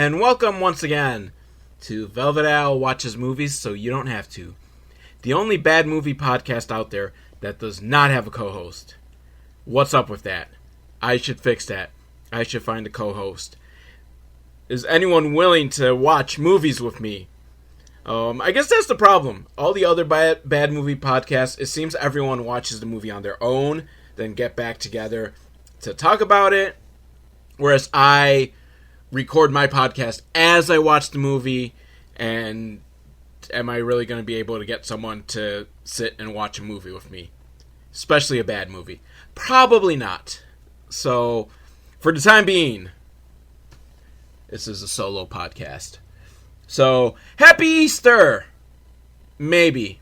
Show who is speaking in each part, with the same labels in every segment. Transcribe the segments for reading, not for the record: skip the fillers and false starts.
Speaker 1: and welcome once again to Velvet Owl Watches Movies So You Don't Have To, the only bad movie podcast out there that does not have a co-host. What's up with that? I should fix that. I should find a co-host. Is anyone willing to watch movies with me? I guess that's the problem. All the other bad movie podcasts, it seems everyone watches the movie on their own, then get back together to talk about it. Whereas I record my podcast as I watch the movie, and am I really going to be able to get someone to sit and watch a movie with me? Especially a bad movie. Probably not. So, for the time being, this is a solo podcast. So, Happy Easter! Maybe.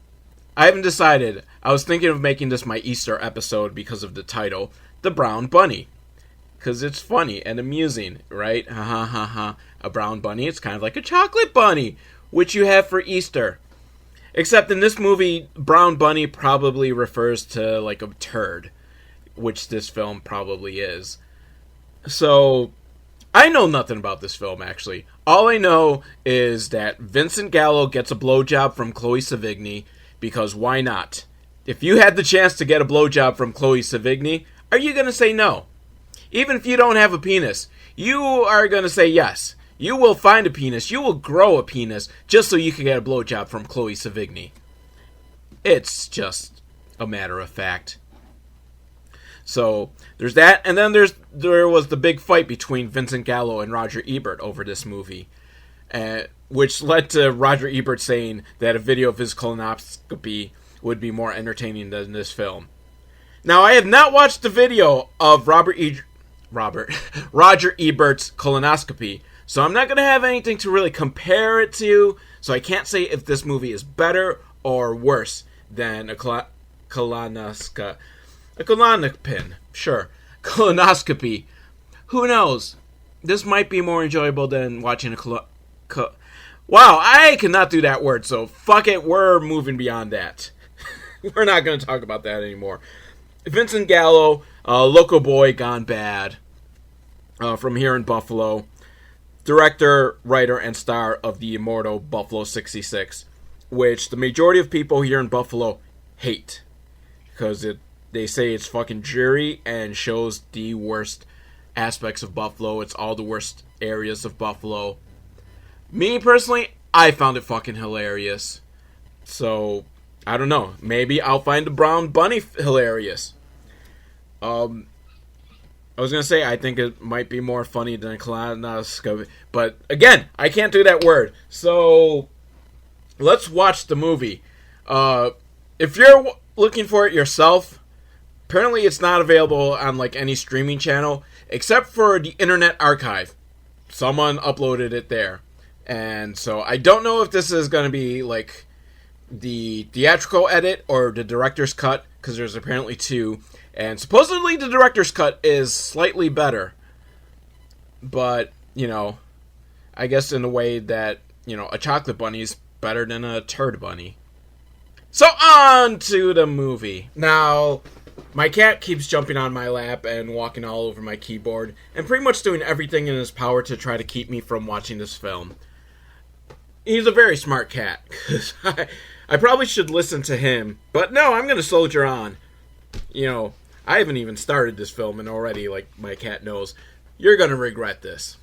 Speaker 1: I haven't decided. I was thinking of making this my Easter episode because of the title, The Brown Bunny. Because it's funny and amusing, right? Ha ha ha ha. A brown bunny, it's kind of like a chocolate bunny, which you have for Easter. Except in this movie, brown bunny probably refers to like a turd, which this film probably is. So, I know nothing about this film, actually. All I know is that Vincent Gallo gets a blowjob from A.K.A. Savigny, because why not? If you had the chance to get a blowjob from A.K.A. Savigny, are you going to say no? Even if you don't have a penis, you are going to say yes. You will find a penis, you will grow a penis, just so you can get a blowjob from A.K.A. Savigny. It's just a matter of fact. So, there's that, and then there was the big fight between Vincent Gallo and Roger Ebert over this movie, which led to Roger Ebert saying that a video of his colonoscopy would be more entertaining than this film. Now, I have not watched the video of Roger Ebert's colonoscopy, so I'm not going to have anything to really compare it to, so I can't say if this movie is better or worse than a colonoscopy. A colonoscopy, sure. Colonoscopy. Who knows? This might be more enjoyable than watching a Wow, I cannot do that word, so fuck it, we're moving beyond that. We're not going to talk about that anymore. Vincent Gallo, local boy gone bad, from here in Buffalo. Director, writer, and star of the immortal Buffalo 66, which the majority of people here in Buffalo hate, because they say it's fucking dreary and shows the worst aspects of Buffalo. It's all the worst areas of Buffalo. Me, personally, I found it fucking hilarious. So, I don't know. Maybe I'll find the brown bunny hilarious. I was going to say, I think it might be more funny than a colonoscopy. But, again, I can't do that word. So, let's watch the movie. If you're looking for it yourself, apparently it's not available on like any streaming channel, except for the Internet Archive. Someone uploaded it there. And so I don't know if this is going to be like the theatrical edit or the director's cut, because there's apparently two. And supposedly the director's cut is slightly better. But, you know, I guess in a way that, you know, a chocolate bunny is better than a turd bunny. So on to the movie. Now, my cat keeps jumping on my lap and walking all over my keyboard, and pretty much doing everything in his power to try to keep me from watching this film. He's a very smart cat, because I probably should listen to him, but no, I'm going to soldier on. You know, I haven't even started this film, and already, like, my cat knows, you're going to regret this.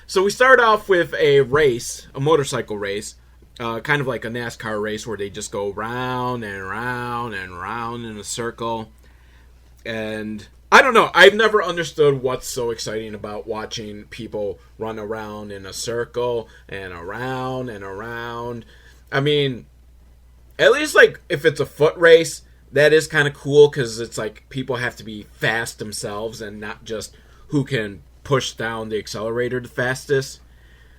Speaker 1: So we start off with a race, a motorcycle race, kind of like a NASCAR race where they just go round and round and round in a circle. And I don't know, I've never understood what's so exciting about watching people run around in a circle and around and around. I mean, at least like if it's a foot race, that is kind of cool, because it's like people have to be fast themselves and not just who can push down the accelerator the fastest.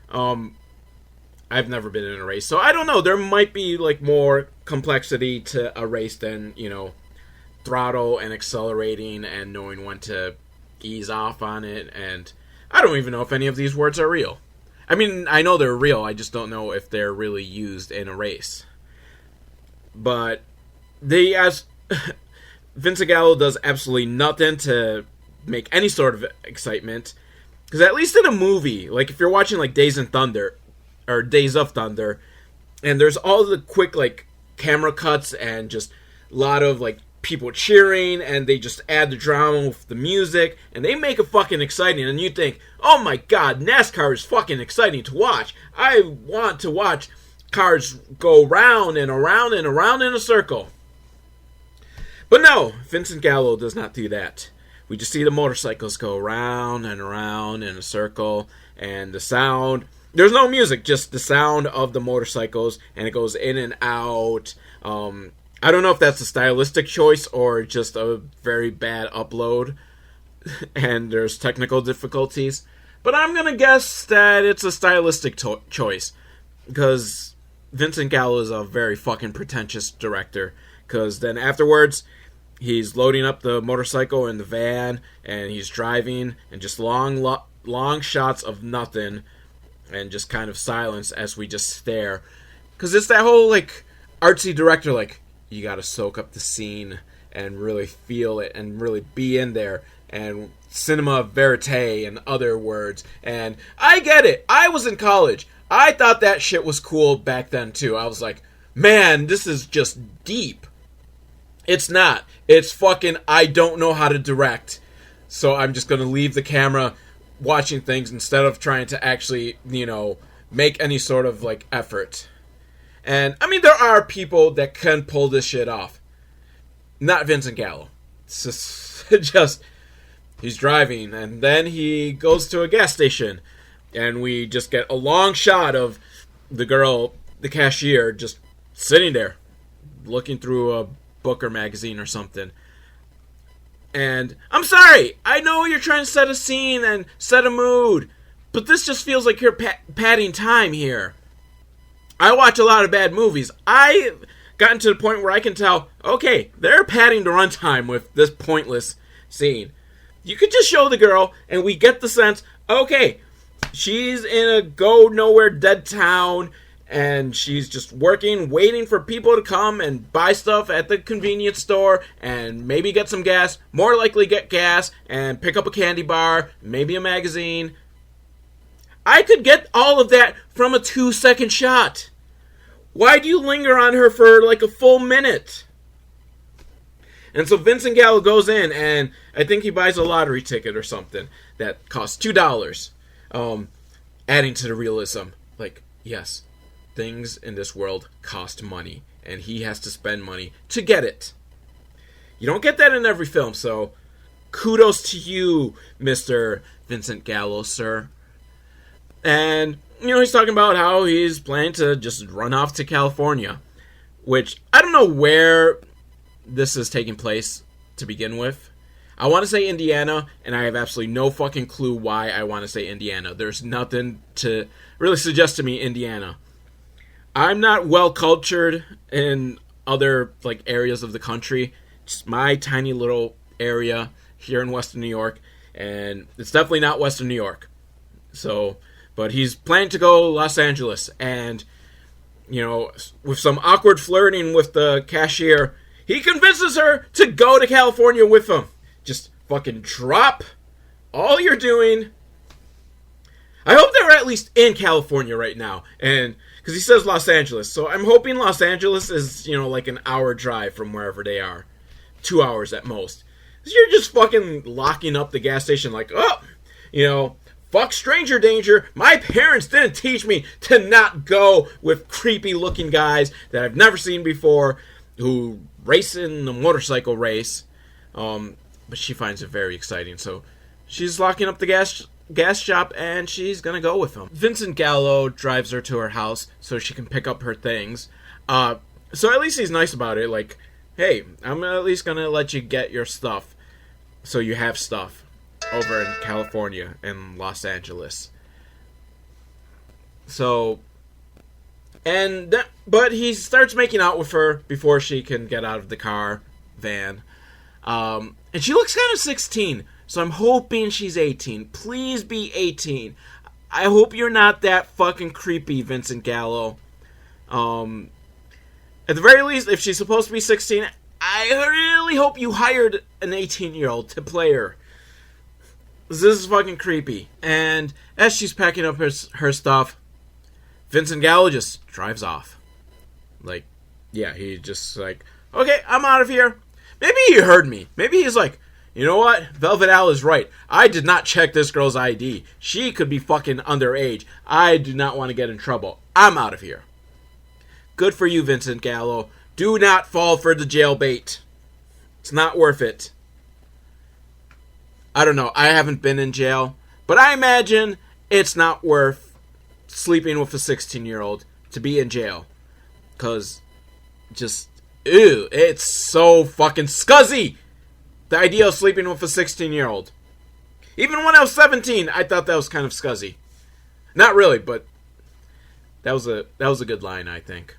Speaker 1: I've never been in a race, so I don't know, there might be like more complexity to a race than, you know, throttle and accelerating and knowing when to ease off on it. And I don't even know if any of these words are real. I mean, I know they're real, I just don't know if they're really used in a race. But Vincent Gallo does absolutely nothing to make any sort of excitement. Because at least in a movie, like if you're watching like Days of Thunder, and there's all the quick like camera cuts and just a lot of like people cheering, and they just add the drama with the music, and they make it fucking exciting, and you think, oh my god, NASCAR is fucking exciting to watch. I want to watch cars go round and around and around in a circle. But no, Vincent Gallo does not do that. We just see the motorcycles go round and around in a circle, and the sound, there's no music, just the sound of the motorcycles, and it goes in and out. I don't know if that's a stylistic choice or just a very bad upload and there's technical difficulties. But I'm going to guess that it's a stylistic choice because Vincent Gallo is a very fucking pretentious director. Because then afterwards, he's loading up the motorcycle in the van and he's driving and just long shots of nothing and just kind of silence as we just stare. Because it's that whole like artsy director, like, you gotta soak up the scene and really feel it and really be in there, and cinema verite and other words. And I get it. I was in college. I thought that shit was cool back then too. I was like, man, this is just deep. It's not. It's fucking, I don't know how to direct, so I'm just gonna leave the camera watching things instead of trying to actually, make any sort of like effort. And, I mean, there are people that can pull this shit off. Not Vincent Gallo. It's just, he's driving, and then he goes to a gas station, and we just get a long shot of the girl, the cashier, just sitting there, looking through a book or magazine or something. And, I'm sorry, I know you're trying to set a scene and set a mood, but this just feels like you're padding time here. I watch a lot of bad movies. I've gotten to the point where I can tell, okay, they're padding the runtime with this pointless scene. You could just show the girl, and we get the sense, okay, she's in a go-nowhere dead town, and she's just working, waiting for people to come and buy stuff at the convenience store, and maybe get some gas, more likely get gas, and pick up a candy bar, maybe a magazine. I could get all of that from a 2-second shot. Why do you linger on her for like a full minute? And so Vincent Gallo goes in, and I think he buys a lottery ticket or something that costs $2. Adding to the realism. Like, yes, things in this world cost money, and he has to spend money to get it. You don't get that in every film, so kudos to you, Mr. Vincent Gallo, sir. And, he's talking about how he's planning to just run off to California. Which, I don't know where this is taking place to begin with. I want to say Indiana, and I have absolutely no fucking clue why I want to say Indiana. There's nothing to really suggest to me Indiana. I'm not well cultured in other, like, areas of the country. Just my tiny little area here in Western New York. And it's definitely not Western New York. So, but he's planning to go Los Angeles, and, with some awkward flirting with the cashier, he convinces her to go to California with him. Just fucking drop all you're doing. I hope they're at least in California right now, and, because he says Los Angeles, so I'm hoping Los Angeles is, like an hour drive from wherever they are. 2 hours at most. You're just fucking locking up the gas station like, fuck stranger danger. My parents didn't teach me to not go with creepy looking guys that I've never seen before who race in the motorcycle race. But she finds it very exciting. So she's locking up the gas shop, and she's gonna go with him. Vincent Gallo drives her to her house so she can pick up her things. So at least he's nice about it. Like, hey, I'm at least gonna let you get your stuff so you have stuff over in California and Los Angeles. So, but he starts making out with her before she can get out of the van. And she looks kind of 16, so I'm hoping she's 18. Please be 18. I hope you're not that fucking creepy, Vincent Gallo. At the very least, if she's supposed to be 16, I really hope you hired an 18-year-old to play her. This is fucking creepy. And as she's packing up her stuff, Vincent Gallo just drives off. Like, yeah, he just like, okay, I'm out of here. Maybe he heard me. Maybe he's like, you know what? Velvet Al is right. I did not check this girl's ID. She could be fucking underage. I do not want to get in trouble. I'm out of here. Good for you, Vincent Gallo. Do not fall for the jail bait. It's not worth it. I don't know. I haven't been in jail. But I imagine it's not worth sleeping with a 16-year-old to be in jail. Because just, ew, it's so fucking scuzzy. The idea of sleeping with a 16-year-old. Even when I was 17, I thought that was kind of scuzzy. Not really, but that was a good line, I think.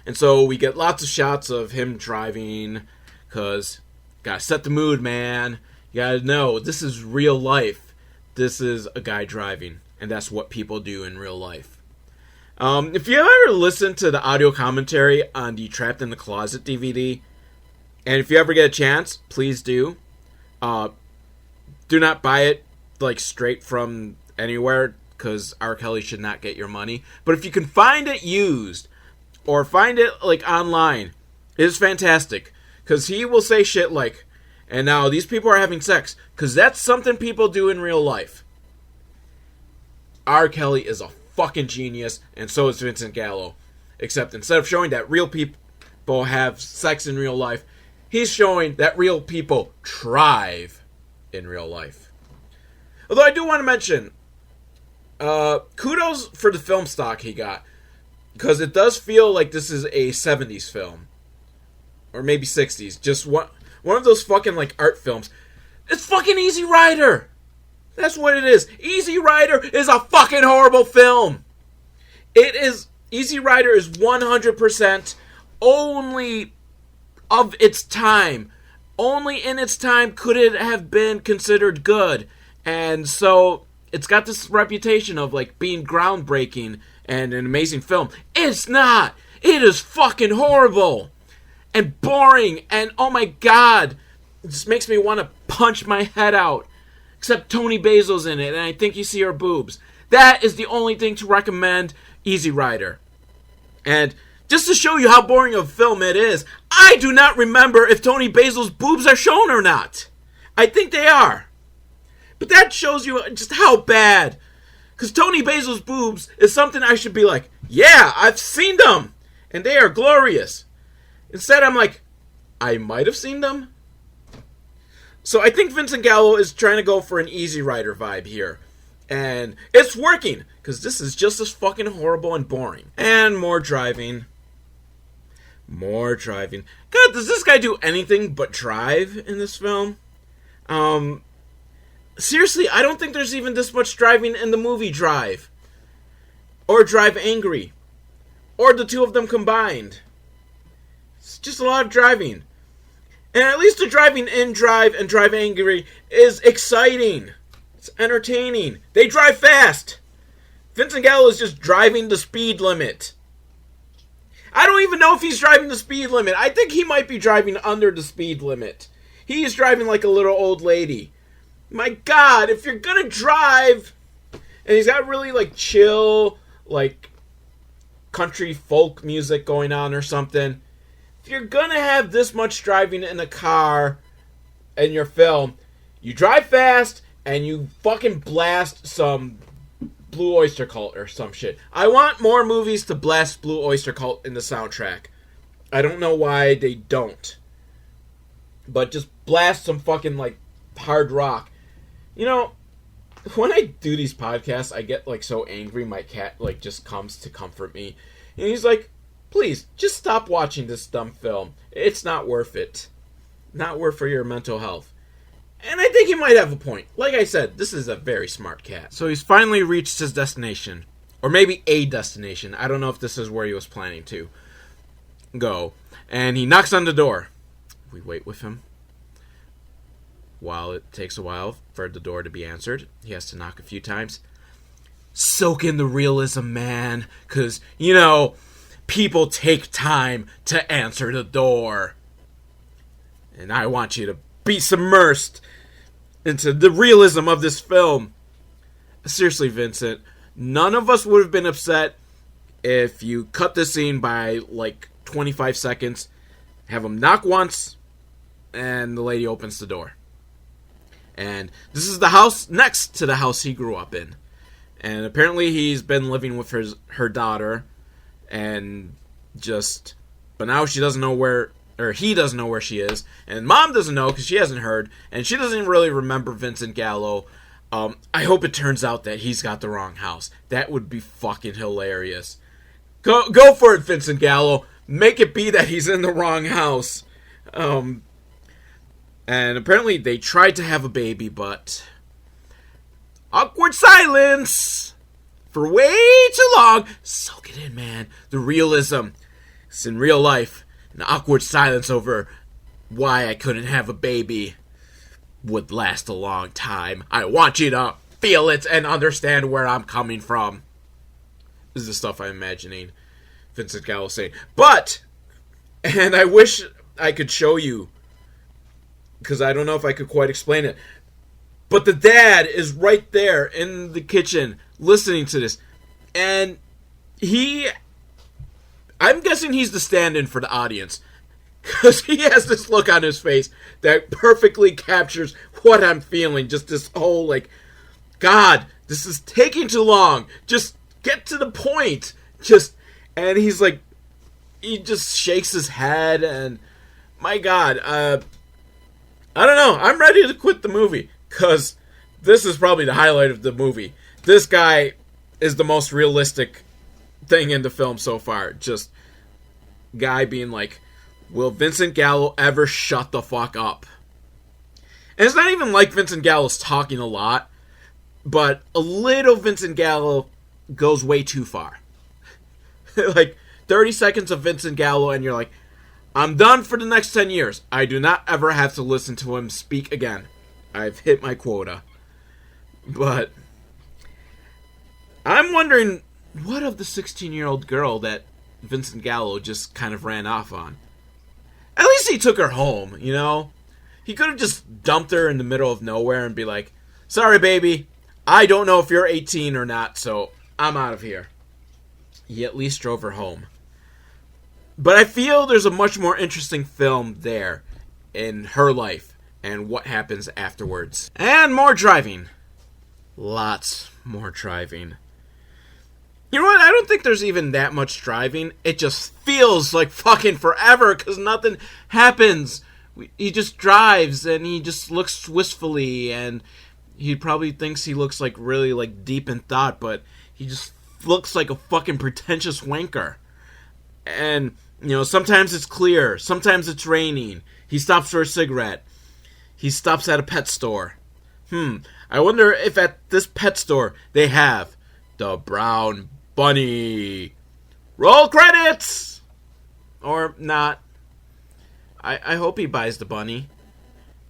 Speaker 1: And so we get lots of shots of him driving, because gotta set the mood, man. You gotta know, this is real life. This is a guy driving, and that's what people do in real life. If you ever listened to the audio commentary on the Trapped in the Closet DVD, and if you ever get a chance, please do. Do not buy it like straight from anywhere, because R. Kelly should not get your money. But if you can find it used, or find it like online, it is fantastic. Because he will say shit like, and now these people are having sex, because that's something people do in real life. R. Kelly is a fucking genius, and so is Vincent Gallo. Except instead of showing that real people have sex in real life, he's showing that real people thrive in real life. Although I do want to mention, kudos for the film stock he got. Because it does feel like this is a 70s film. Or maybe 60s. Just one of those fucking like art films. It's fucking Easy Rider! That's what it is. Easy Rider is a fucking horrible film! It is... Easy Rider is 100% only of its time. Only in its time could it have been considered good. And so it's got this reputation of like being groundbreaking and an amazing film. It's not! It is fucking horrible! And boring, and oh my god, it just makes me want to punch my head out. Except Tony Basil's in it, and I think you see her boobs. That is the only thing to recommend Easy Rider. And just to show you how boring of a film it is, I do not remember if Tony Basil's boobs are shown or not. I think they are. But that shows you just how bad. Because Tony Basil's boobs is something I should be like, yeah, I've seen them, and they are glorious. Instead, I'm like, I might have seen them. So I think Vincent Gallo is trying to go for an Easy Rider vibe here. And it's working, because this is just as fucking horrible and boring. And more driving. More driving. God, does this guy do anything but drive in this film? Seriously, I don't think there's even this much driving in the movie Drive. Or Drive Angry. Or the two of them combined. It's just a lot of driving. And at least the driving in Drive and Drive Angry is exciting. It's entertaining. They drive fast. Vincent Gallo is just driving the speed limit. I don't even know if he's driving the speed limit. I think he might be driving under the speed limit. He is driving like a little old lady. My god, if you're gonna drive, and he's got really like chill, like country folk music going on or something, if you're gonna have this much driving in a car in your film, you drive fast and you fucking blast some Blue Oyster Cult or some shit. I want more movies to blast Blue Oyster Cult in the soundtrack. I don't know why they don't. But just blast some fucking like hard rock. You know, when I do these podcasts, I get, like, so angry my cat, like, just comes to comfort me. And he's like, please, just stop watching this dumb film. It's not worth it. Not worth for your mental health. And I think he might have a point. Like I said, this is a very smart cat. So he's finally reached his destination. Or maybe a destination. I don't know if this is where he was planning to go. And he knocks on the door. We wait with him. While it takes a while for the door to be answered, he has to knock a few times. Soak in the realism, man. Because, you know, people take time to answer the door. And I want you to be submersed into the realism of this film. Seriously, Vincent, none of us would have been upset if you cut this scene by like 25 seconds, have him knock once, and the lady opens the door. And this is the house next to the house he grew up in. And apparently he's been living with her daughter, and but now she doesn't know where, or he doesn't know where she is, and Mom doesn't know because she hasn't heard, and she doesn't really remember Vincent Gallo. I hope it turns out that he's got the wrong house. That would be fucking hilarious. Go for it, Vincent Gallo. Make it be that he's in the wrong house. And apparently they tried to have a baby, but awkward silence for way too long. Soak it in, man. The realism. It's in real life. An awkward silence over why I couldn't have a baby would last a long time. I want you to feel it and understand where I'm coming from. This is the stuff I'm imagining Vincent Gallo saying. But, and I wish I could show you, because I don't know if I could quite explain it, but the dad is right there in the kitchen listening to this. And I'm guessing he's the stand-in for the audience, because he has this look on his face that perfectly captures what I'm feeling. Just this whole, like, God, this is taking too long. Just get to the point. And he's like, he just shakes his head, and my God, I don't know. I'm ready to quit the movie, because this is probably the highlight of the movie. This guy is the most realistic thing in the film so far. Just guy being like, will Vincent Gallo ever shut the fuck up? And it's not even like Vincent Gallo's talking a lot, but a little Vincent Gallo goes way too far. Like 30 seconds of Vincent Gallo and you're like, I'm done for the next 10 years. I do not ever have to listen to him speak again. I've hit my quota. But I'm wondering, what of the 16-year-old girl that Vincent Gallo just kind of ran off on? At least he took her home, you know? He could have just dumped her in the middle of nowhere and be like, sorry, baby, I don't know if you're 18 or not, so I'm out of here. He at least drove her home. But I feel there's a much more interesting film there in her life and what happens afterwards. And more driving. Lots more driving. You know what? I don't think there's even that much driving. It just feels like fucking forever because nothing happens. He just drives and he just looks wistfully, and he probably thinks he looks like really like deep in thought, but he just looks like a fucking pretentious wanker. And, you know, sometimes it's clear, sometimes it's raining. He stops for a cigarette. He stops at a pet store. I wonder if at this pet store they have the brown bunny. Roll credits! Or not. I hope he buys the bunny.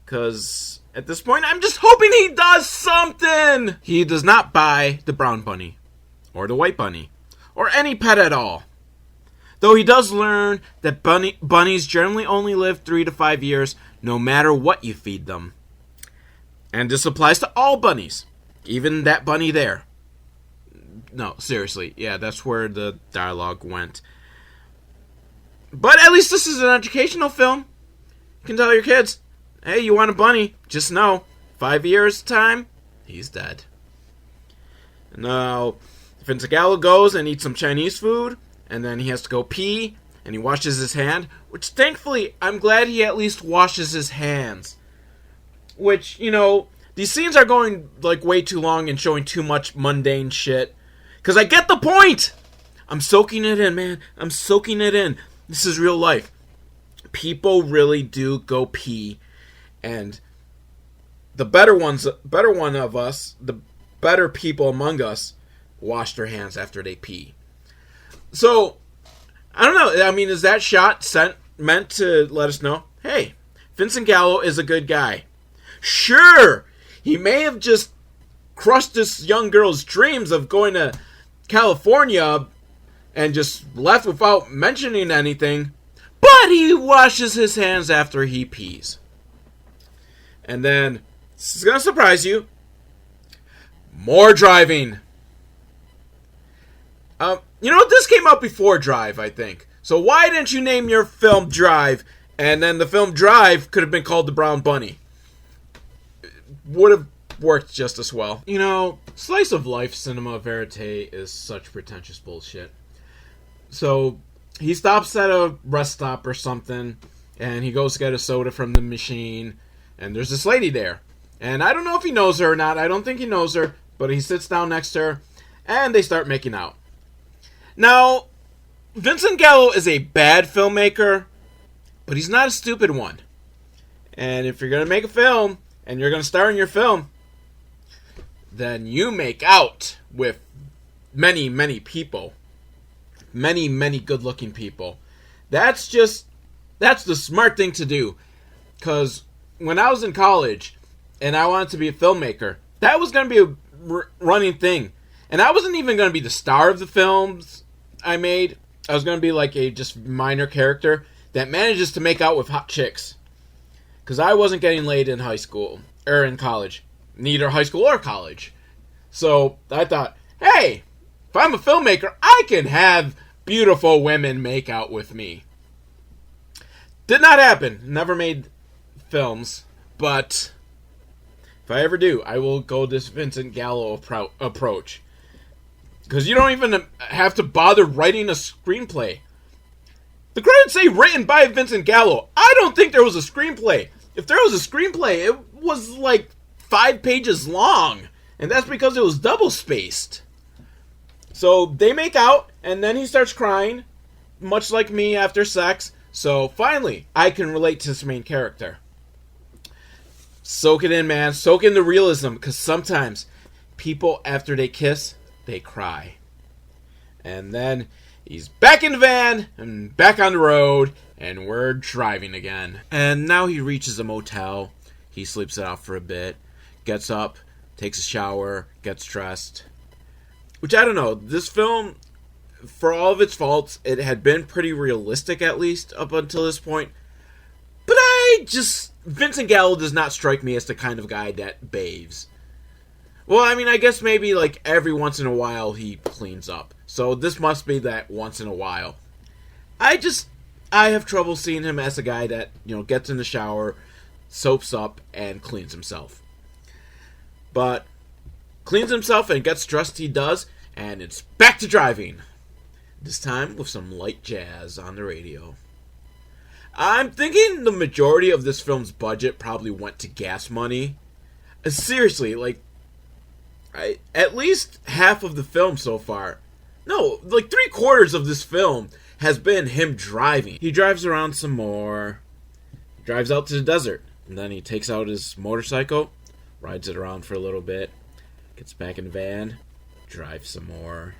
Speaker 1: Because at this point, I'm just hoping he does something! He does not buy the brown bunny. Or the white bunny. Or any pet at all. Though he does learn that bunnies generally only live 3 to 5 years, no matter what you feed them. And this applies to all bunnies. Even that bunny there. No, seriously. Yeah, that's where the dialogue went. But at least this is an educational film. You can tell your kids, hey, you want a bunny? Just know, 5 years time, he's dead. Now, Vincent Gallo goes and eats some Chinese food, and then he has to go pee, and he washes his hand, which thankfully, I'm glad he at least washes his hands. Which, you know, these scenes are going, like, way too long and showing too much mundane shit. Because I get the point! I'm soaking it in, man. I'm soaking it in. This is real life. People really do go pee, and the better one of us, the better people among us, wash their hands after they pee. So, I don't know. I mean, is that shot meant to let us know, hey, Vincent Gallo is a good guy? Sure, he may have just crushed this young girl's dreams of going to California and just left without mentioning anything, but he washes his hands after he pees. And then This is going to surprise you. More driving. You know what? This came out before Drive, I think. So why didn't you name your film Drive, and then the film Drive could have been called The Brown Bunny? Would have worked just as well. You know, slice of life cinema verite is such pretentious bullshit. So he stops at a rest stop or something, and he goes to get a soda from the machine, and there's this lady there. And I don't know if he knows her or not. I don't think he knows her, but he sits down next to her, and they start making out. Now, Vincent Gallo is a bad filmmaker, but he's not a stupid one. And if you're going to make a film, and you're going to star in your film, then you make out with many, many people. Many, many good-looking people. That's the smart thing to do. Because when I was in college, and I wanted to be a filmmaker, that was going to be a running thing. And I wasn't even going to be the star of the films I made. I was going to be like a just minor character that manages to make out with hot chicks. Because I wasn't getting laid in high school, or in college. Neither high school or college. So I thought, hey, if I'm a filmmaker, I can have beautiful women make out with me. Did not happen. Never made films. But if I ever do, I will go this Vincent Gallo approach. Because you don't even have to bother writing a screenplay. The credits say written by Vincent Gallo. I don't think there was a screenplay. If there was a screenplay, it was like 5 pages long. And that's because it was double-spaced. So they make out, and then he starts crying, much like me after sex. So finally, I can relate to this main character. Soak it in, man. Soak in the realism, because sometimes people, after they kiss, they cry. And then he's back in the van, and back on the road, and we're driving again. And now he reaches a motel. He sleeps it out for a bit, gets up, takes a shower, gets dressed. Which, I don't know, this film, for all of its faults, it had been pretty realistic, at least, up until this point. But Vincent Gallo does not strike me as the kind of guy that bathes. Well, I mean, I guess maybe, like, every once in a while he cleans up. So this must be that once in a while. I have trouble seeing him as a guy that, gets in the shower, soaps up, and cleans himself. But cleans himself and gets dressed he does, and it's back to driving. This time with some light jazz on the radio. I'm thinking the majority of this film's budget probably went to gas money. Seriously, like, at least half of the film so far, no, like 3/4 of this film has been him driving. He drives around some more, drives out to the desert, and then he takes out his motorcycle, rides it around for a little bit, gets back in the van, drives some more.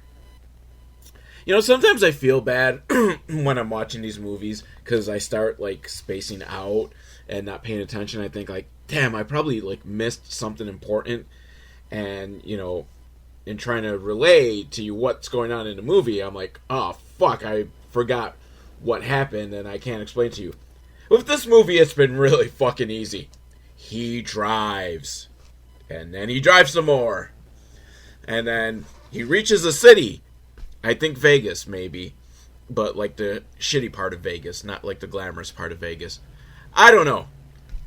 Speaker 1: Sometimes I feel bad when I'm watching these movies because I start, like, spacing out and not paying attention. I think, like, damn, I probably, like, missed something important. And, in trying to relay to you what's going on in the movie, I'm like, oh, fuck, I forgot what happened and I can't explain to you. With this movie, it's been really fucking easy. He drives. And then he drives some more. And then he reaches a city. I think Vegas, maybe. But, like, the shitty part of Vegas, not, like, the glamorous part of Vegas. I don't know.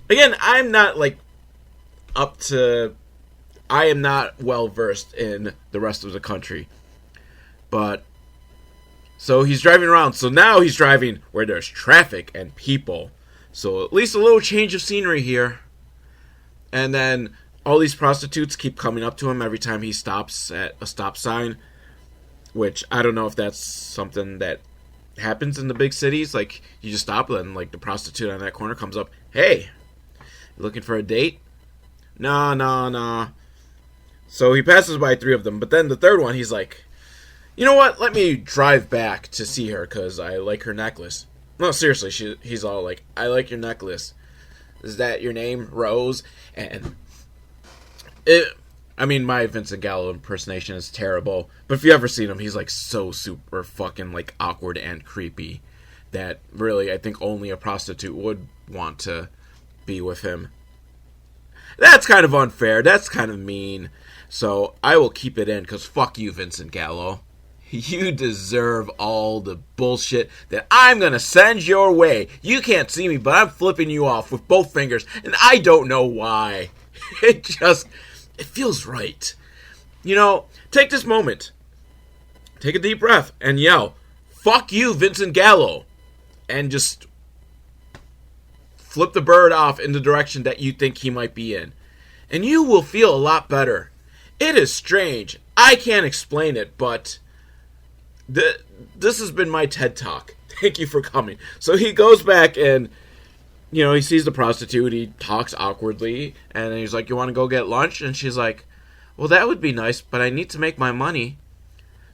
Speaker 1: Again, I'm not, like, I am not well-versed in the rest of the country. But, so he's driving around. So now he's driving where there's traffic and people. So at least a little change of scenery here. And then all these prostitutes keep coming up to him every time he stops at a stop sign. Which, I don't know if that's something that happens in the big cities. Like, you just stop and, like, the prostitute on that corner comes up. Hey, you looking for a date? Nah. So he passes by 3 of them. But then the third one, he's like, you know what? Let me drive back to see her because I like her necklace. No, seriously, he's all like, I like your necklace. Is that your name, Rose? And my Vincent Gallo impersonation is terrible. But if you ever seen him, he's like so super fucking like awkward and creepy that really I think only a prostitute would want to be with him. That's kind of unfair. That's kind of mean. So I will keep it in because fuck you, Vincent Gallo. You deserve all the bullshit that I'm going to send your way. You can't see me, but I'm flipping you off with both fingers, and I don't know why. It feels right. You know, take this moment. Take a deep breath and yell, fuck you, Vincent Gallo. And just flip the bird off in the direction that you think he might be in. And you will feel a lot better. It is strange. I can't explain it, but this has been my TED Talk. Thank you for coming. So he goes back and, you know, he sees the prostitute. He talks awkwardly. And then he's like, you want to go get lunch? And she's like, well, that would be nice, but I need to make my money.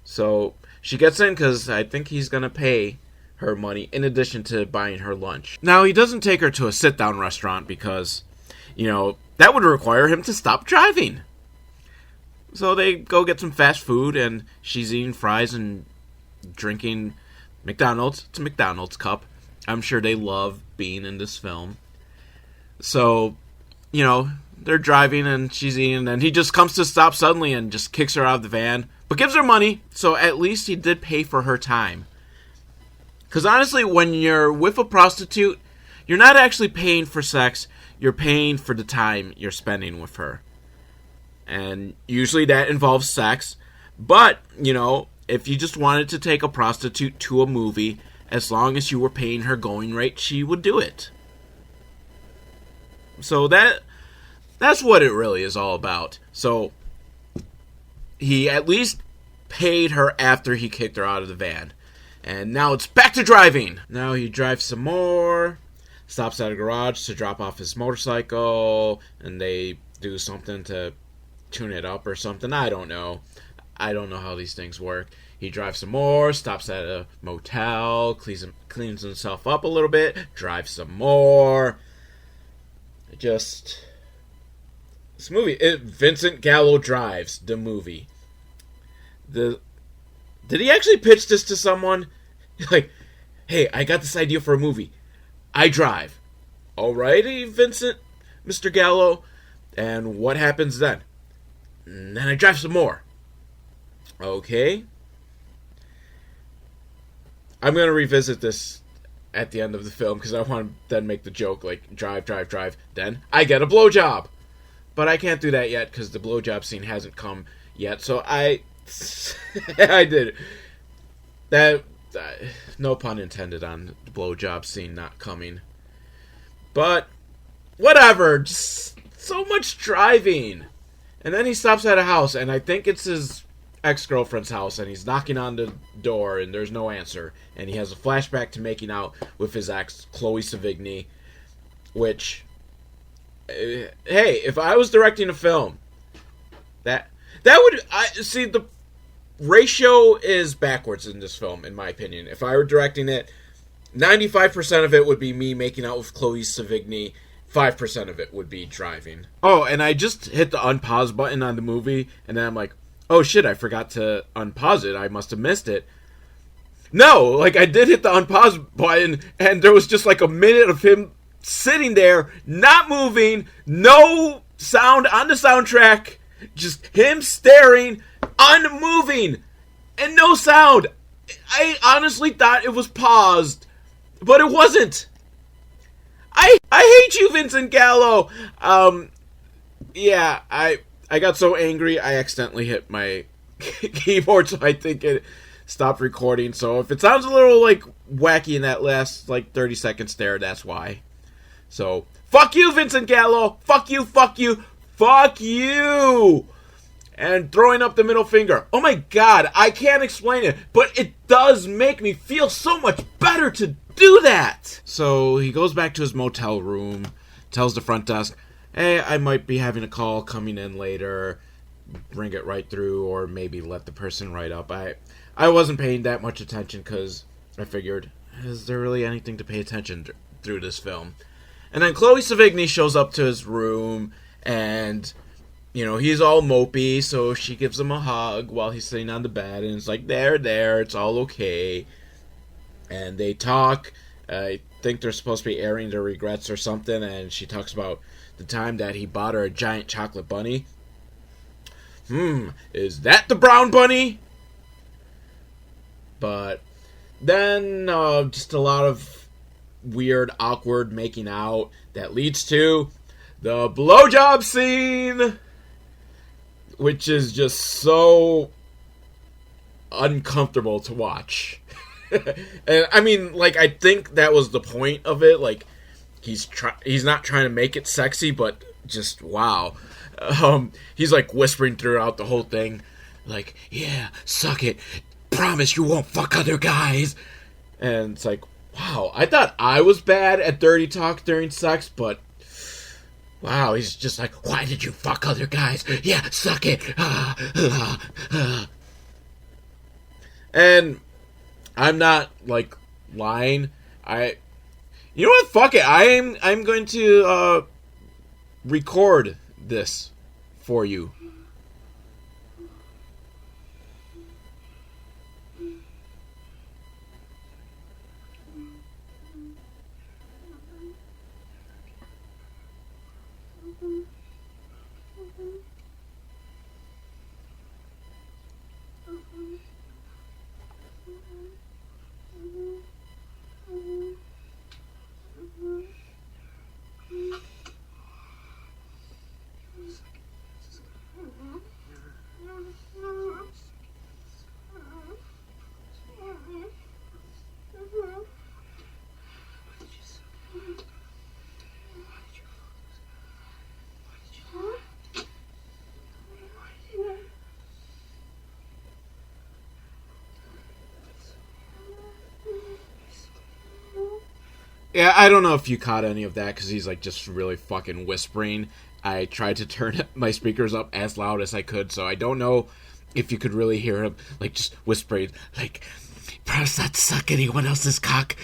Speaker 1: So she gets in because I think he's going to pay her money in addition to buying her lunch. Now, he doesn't take her to a sit-down restaurant because, you know, that would require him to stop driving. So they go get some fast food, and she's eating fries and drinking McDonald's. It's a McDonald's cup. I'm sure they love being in this film. So, you know, they're driving and she's eating, and he just comes to a stop suddenly and just kicks her out of the van, but gives her money, so at least he did pay for her time. Because honestly, when you're with a prostitute, you're not actually paying for sex, you're paying for the time you're spending with her. And usually that involves sex, but, you know, if you just wanted to take a prostitute to a movie, as long as you were paying her going rate, she would do it. So that's what it really is all about. So he at least paid her after he kicked her out of the van. And now it's back to driving. Now he drives some more, stops at a garage to drop off his motorcycle, and they do something to tune it up or something. I don't know. I don't know how these things work. He drives some more, stops at a motel, cleans himself up a little bit, drives some more. This movie, Vincent Gallo Drives, the movie. Did he actually pitch this to someone? Like, hey, I got this idea for a movie. I drive. Alrighty, Vincent, Mr. Gallo. And what happens then? And then I drive some more. Okay. I'm going to revisit this at the end of the film because I want to then make the joke, like, drive. Then I get a blowjob. But I can't do that yet because the blowjob scene hasn't come yet. So I did that. No pun intended on the blowjob scene not coming. But whatever. Just so much driving. And then he stops at a house, and I think it's his ex-girlfriend's house, and he's knocking on the door, and there's no answer. And he has a flashback to making out with his ex, Chloe Sevigny, which, hey, if I was directing a film, that would, see, the ratio is backwards in this film, in my opinion. If I were directing it, 95% of it would be me making out with Chloe Sevigny, 5% of it would be driving. Oh, and I just hit the unpause button on the movie, and then I'm like, oh shit, I forgot to unpause it. I must have missed it. No, like, I did hit the unpause button, and there was just like a minute of him sitting there, not moving, no sound on the soundtrack, just him staring, unmoving, and no sound. I honestly thought it was paused, but it wasn't. I hate you, Vincent Gallo. Yeah, I got so angry, I accidentally hit my keyboard, so I think it stopped recording. So if it sounds a little, like, wacky in that last, like, 30-second stare, that's why. So, fuck you, Vincent Gallo! Fuck you, fuck you, fuck you! And throwing up the middle finger. Oh my god, I can't explain it, but it does make me feel so much better to do that! So, he goes back to his motel room, tells the front desk, hey, I might be having a call coming in later, bring it right through, or maybe let the person write up. I wasn't paying that much attention because I figured, is there really anything to pay attention through this film? And then Chloe Sevigny shows up to his room, and, you know, he's all mopey, so she gives him a hug while he's sitting on the bed, and it's like, there, it's all okay. And they talk. I think they're supposed to be airing their regrets or something, and she talks about the time that he bought her a giant chocolate bunny. Is that the brown bunny? But then just a lot of weird, awkward making out that leads to the blowjob scene, which is just so uncomfortable to watch. And I mean, like, I think that was the point of it. Like, he's not trying to make it sexy, but just wow. He's like whispering throughout the whole thing, like, yeah, suck it, promise you won't fuck other guys. And it's like, wow, I thought I was bad at dirty talk during sex, but wow, he's just like, why did you fuck other guys? Yeah, suck it. And I'm not, like, lying. You know what? Fuck it. I'm going to record this for you. Yeah, I don't know if you caught any of that, because he's, like, just really fucking whispering. I tried to turn my speakers up as loud as I could, so I don't know if you could really hear him, like, just whispering, like, promise not to suck anyone else's cock.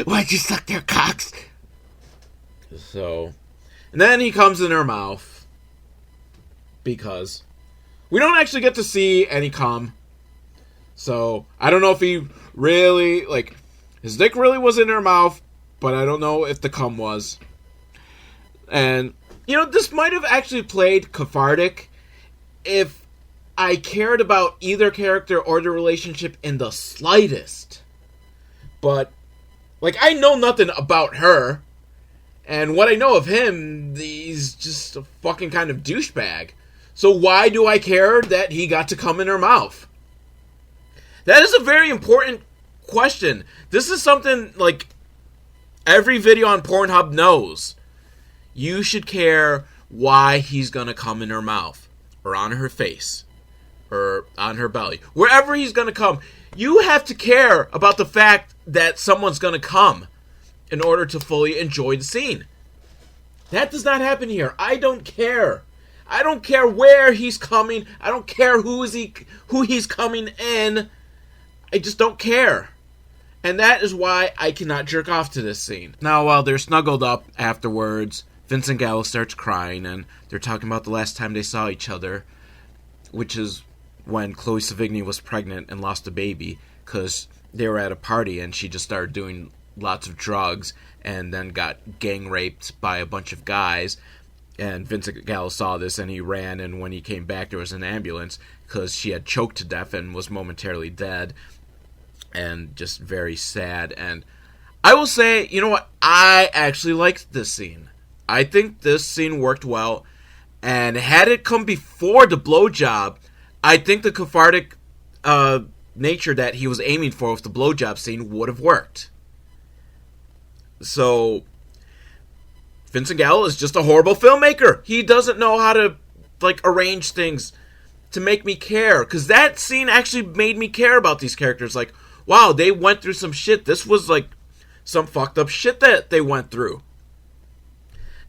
Speaker 1: Why'd you suck their cocks? So, and then he comes in her mouth, because we don't actually get to see any cum. So, I don't know if he really, like, his dick really was in her mouth, but I don't know if the cum was. And, you know, this might have actually played cathartic if I cared about either character or the relationship in the slightest. But, like, I know nothing about her. And what I know of him, he's just a fucking kind of douchebag. So why do I care that he got to come in her mouth? That is a very important question. This is something, like, every video on Pornhub knows. You should care why he's gonna come in her mouth, or on her face, or on her belly. Wherever he's gonna come, you have to care about the fact that someone's gonna come in order to fully enjoy the scene. That does not happen here. I don't care. I don't care where he's coming. I don't care who he's coming in. I just don't care. And that is why I cannot jerk off to this scene. Now, while they're snuggled up afterwards, Vincent Gallo starts crying, and they're talking about the last time they saw each other, which is when Chloe Sevigny was pregnant and lost a baby, because they were at a party and she just started doing lots of drugs and then got gang raped by a bunch of guys. And Vincent Gallo saw this and he ran, and when he came back there was an ambulance because she had choked to death and was momentarily dead. And just very sad. And I will say, you know what? I actually liked this scene. I think this scene worked well. And had it come before the blowjob, I think the cathartic nature that he was aiming for with the blowjob scene would have worked. So, Vincent Gallo is just a horrible filmmaker. He doesn't know how to, like, arrange things to make me care. Because that scene actually made me care about these characters. Like, wow, they went through some shit. This was, like, some fucked up shit that they went through.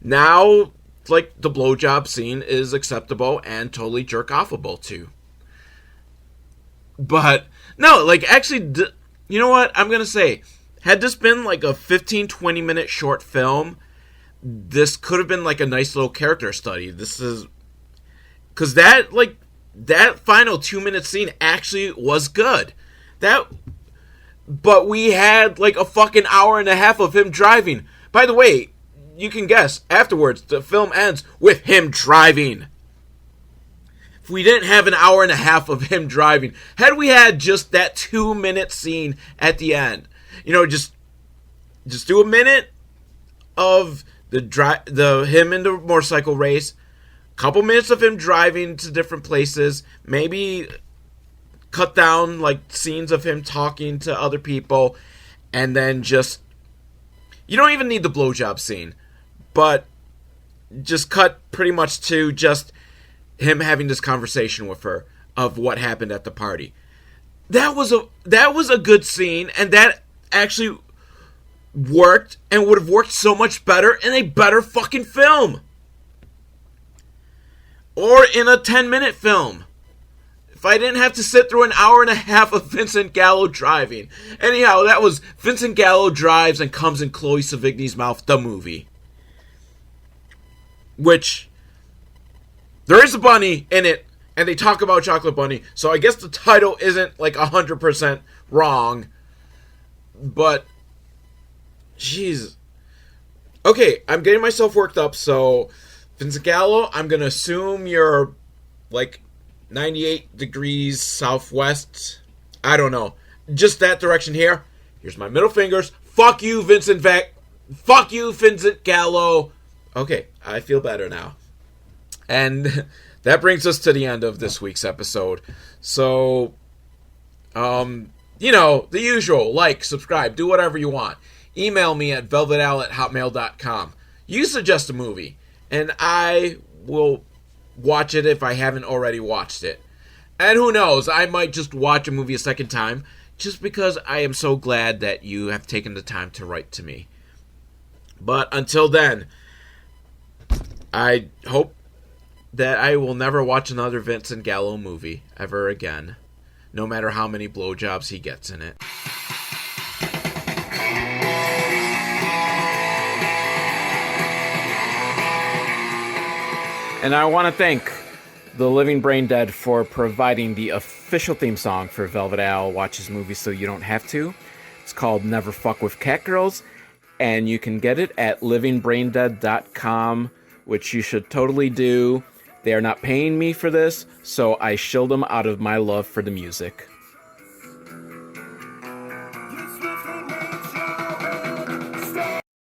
Speaker 1: Now, like, the blowjob scene is acceptable and totally jerk-offable, too. But, no, like, actually, you know what? I'm gonna say, had this been, like, a 15-20 minute short film, this could have been, like, a nice little character study. This is... Because that, like, that final 2-minute scene actually was good. But we had, like, a fucking hour and a half of him driving. By the way, you can guess, afterwards, the film ends with him driving. If we didn't have an hour and a half of him driving, had we had just that 2-minute scene at the end, just do a minute of the him in the motorcycle race, couple minutes of him driving to different places, maybe cut down like scenes of him talking to other people, and then just, you don't even need the blowjob scene, but just cut pretty much to just him having this conversation with her of what happened at the party. That was a good scene, and that actually worked, and would have worked so much better in a better fucking film. Or in a 10-minute film. If I didn't have to sit through an hour and a half of Vincent Gallo driving. Anyhow, that was Vincent Gallo Drives and Comes in Chloe Sevigny's Mouth, the movie. Which, there is a bunny in it, and they talk about Chocolate Bunny, so I guess the title isn't like 100% wrong. But, jeez. Okay, I'm getting myself worked up, so Vincent Gallo, I'm going to assume you're like 98 degrees southwest. I don't know. Just that direction here. Here's my middle fingers. Fuck you, Fuck you, Vincent Gallo. Okay, I feel better now. And that brings us to the end of this week's episode. So, the usual. Like, subscribe, do whatever you want. Email me at velvetal@hotmail.com. You suggest a movie, and I will watch it if I haven't already watched it. And who knows, I might just watch a movie a second time, just because I am so glad that you have taken the time to write to me. But until then, I hope that I will never watch another Vincent Gallo movie ever again, no matter how many blowjobs he gets in it. And I want to thank the Living Brain Dead for providing the official theme song for Velvet Owl Watches Movies So You Don't Have To. It's called Never Fuck With Catgirls, and you can get it at livingbraindead.com, which you should totally do. They are not paying me for this, so I shilled them out of my love for the music.